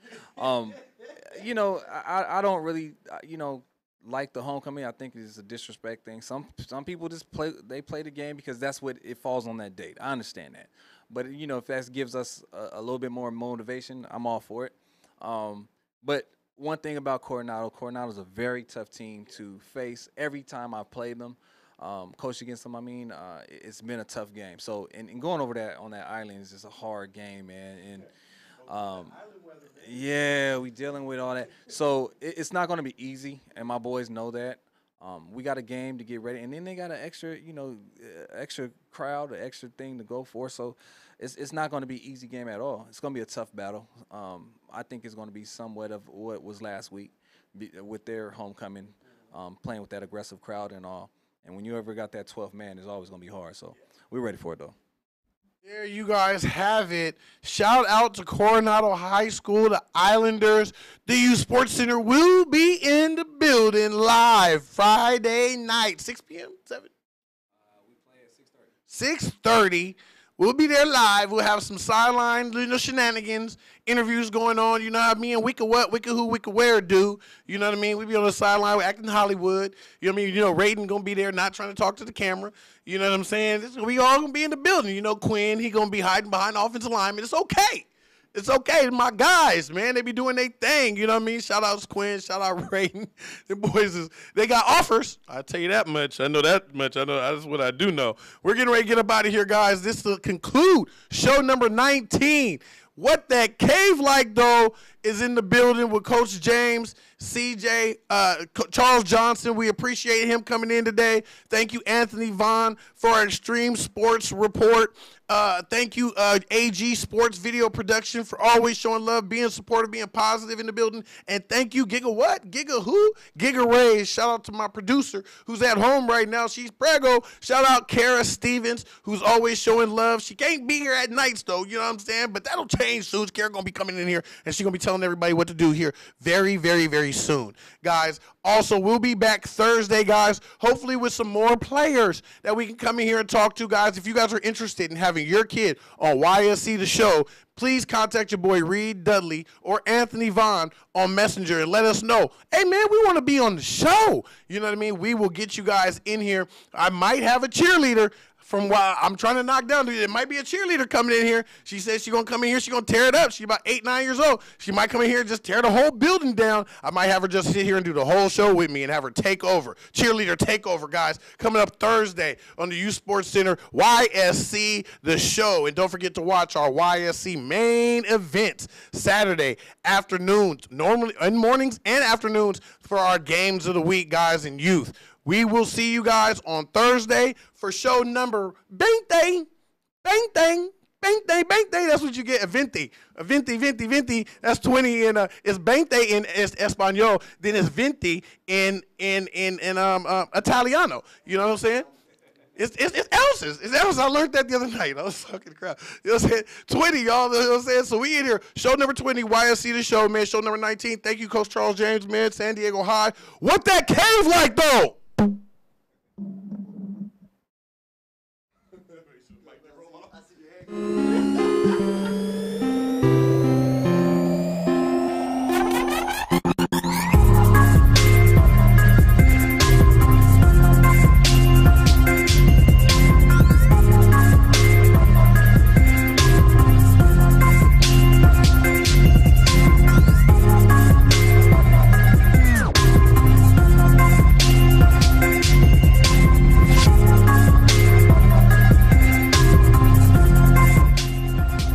You know, I don't really, you know, like the homecoming. I think it's a disrespect thing. Some people just play the game because that's what it falls on that date. I understand that. But, you know, if that gives us a little bit more motivation, I'm all for it. But one thing about Coronado's a very tough team to face every time I've played them. Coached against them, I mean, it's been a tough game. So, and going over that on that island is just a hard game, man. And yeah, we dealing with all that. So it's not going to be easy, and my boys know that. We got a game to get ready, and then they got an extra, you know, extra crowd, an extra thing to go for. So it's not going to be an easy game at all. It's going to be a tough battle. I think it's going to be somewhat of what was last week with their homecoming, playing with that aggressive crowd and all. And when you ever got that 12th man, it's always going to be hard. So we're ready for it, though. There you guys have it. Shout out to Coronado High School, the Islanders. The U Sports Center will be in the building live Friday night, 6 p.m., 7? We play at 6:30. 6:30. We'll be there live. We'll have some sideline, shenanigans, interviews going on. You know what I mean? We could what, we could who, we could where do. You know what I mean? We be on the sideline. We're acting Hollywood. You know what I mean? You know, Raiden going to be there, not trying to talk to the camera. You know what I'm saying? We all going to be in the building. You know, Quinn, he going to be hiding behind the offensive lineman. It's okay. It's okay. My guys, man, they be doing their thing. You know what I mean? Shout out to Quinn. Shout out Raiden. The boys, they got offers. I'll tell you that much. I know that much. I know that's what I do know. We're getting ready to get up out of here, guys. This will conclude show number 19. What That Cave Like, though, is in the building with Coach James, CJ, Charles Johnson. We appreciate him coming in today. Thank you, Anthony Vaughn, for our Extreme Sports Report. Thank you, AG Sports Video Production, for always showing love, being supportive, being positive in the building. And thank you, Giga what? Giga who? Giga Ray. Shout out to my producer who's at home right now. She's prego. Shout out Kara Stevens, who's always showing love. She can't be here at nights, though. You know what I'm saying? But that'll change soon. Kara going to be coming in here, and she's going to be telling everybody what to do here very, very, very soon. Guys, also, we'll be back Thursday, guys, hopefully with some more players that we can come in here and talk to, guys. If you guys are interested in having your kid on Ysc The Show, please contact your boy Reed Dudley or Anthony Vaughn on Messenger and let us know, hey, man, we want to be on the show. You know what I mean? We will get you guys in here. I might have a cheerleader. From what I'm trying to knock down, there might be a cheerleader coming in here. She says she's going to come in here. She's going to tear it up. She's about 8, 9 years old. She might come in here and just tear the whole building down. I might have her just sit here and do the whole show with me and have her take over. Cheerleader takeover, guys. Coming up Thursday on the U Sports Center, Ysc The Show. And don't forget to watch our Ysc main event Saturday afternoons, normally in mornings and afternoons for our games of the week, guys, and youth. We will see you guys on Thursday for show number 20. That's what you get. 20. That's 20 in it's 20 in Espanol. Then it's 20 in Italiano. You know what I'm saying? It's ounces. It's ounces. I learned that the other night. I was talking crap. You know what I'm saying? 20, y'all. You know what I'm saying? So we in here. Show number 20, Ysc The Show, man. Show number 19. Thank you, Coach Charles James, man. San Diego High. What that cave like, though?